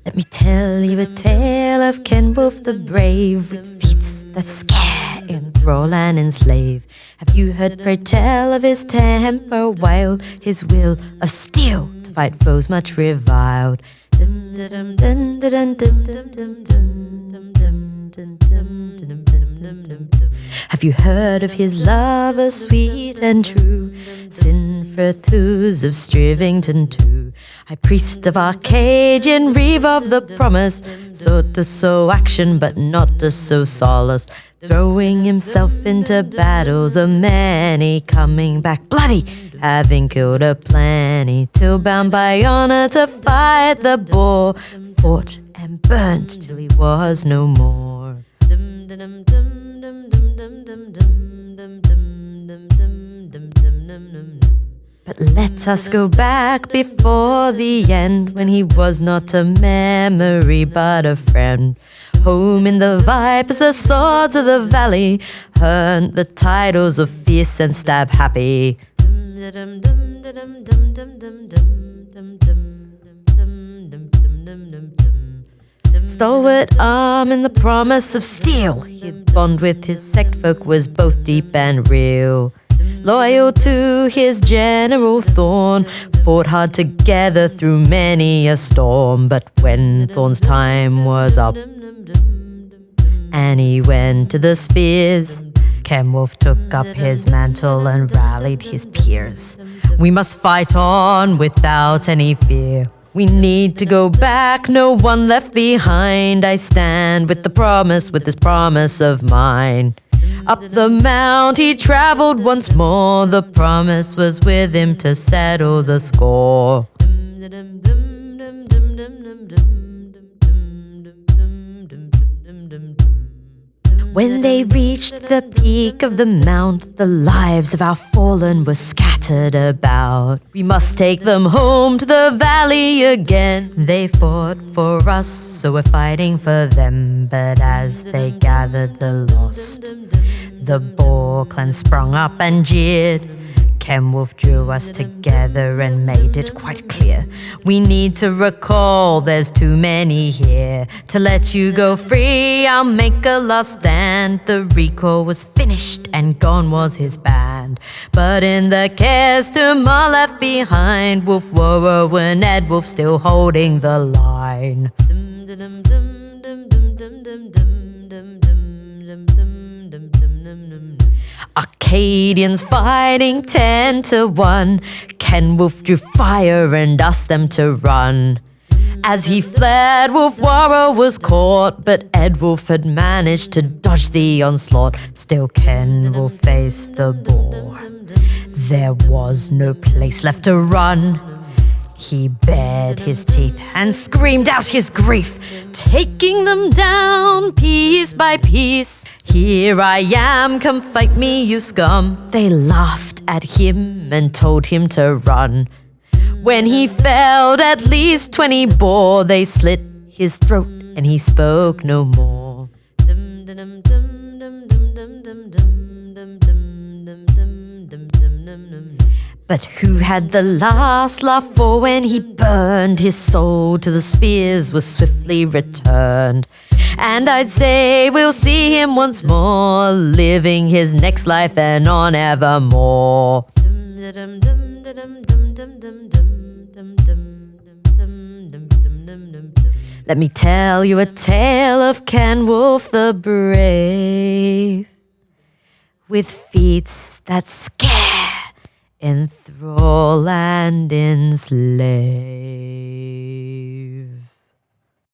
Let me tell you a tale of Cenwulf the Brave, with feats that scare, enthrall and enslave. Have you heard pray tell of his temper wild, his will of steel to fight foes much reviled? Have you heard of his love as sweet and true, Cenwulf of Strivington too, high priest of Arcadian, reeve of the promise, sought to sow action but not to sow solace, throwing himself into battles of many, coming back bloody, having killed a plenty, till bound by honor to fight the boar, fought and burnt till he was no more. But let us go back before the end, when he was not a memory but a friend. Home in the vipers, the swords of the valley, earned the titles of fierce and stab happy. Stalwart arm in the promise of steel, his bond with his sect folk was both deep and real. Loyal to his general Thorn, fought hard together through many a storm. But when Thorn's time was up and he went to the spears, Cenwulf took up his mantle and rallied his peers. We must fight on without any fear. We need to go back, no one left behind. I stand with this promise of mine. Up the mount he travelled once more, the promise was with him to settle the score. When they reached the peak of the mount, the lives of our fallen were scattered about. We must take them home to the valley again. They fought for us, so we're fighting for them. But as they gathered the lost, the Boar clan sprung up and jeered. Cenwulf drew us together and made it quite clear. We need to recall there's too many here. To let you go free, I'll make a last stand. The recall was finished and gone was his band. But in the cares tomorrow left behind, Wulf Warrow and Edwulf still holding the line. Arcadians fighting 10 to 1. Cenwulf drew fire and asked them to run. As he fled, Wulf Warrow was caught, but Edwulf had managed to dodge the onslaught. Still Cenwulf faced the Boar. There was no place left to run. He bared his teeth and screamed out his grief, taking them down piece by piece. Here I am, come fight me, you scum. They laughed at him and told him to run. When he felled at least 20 boar, they slit his throat and he spoke no more. But who had the last laugh, for when he burned, his soul to the spheres was swiftly returned. And I'd say we'll see him once more, living his next life and on evermore. Let me tell you a tale of Cenwulf the Brave, with feats that scare, enthrall and enslave.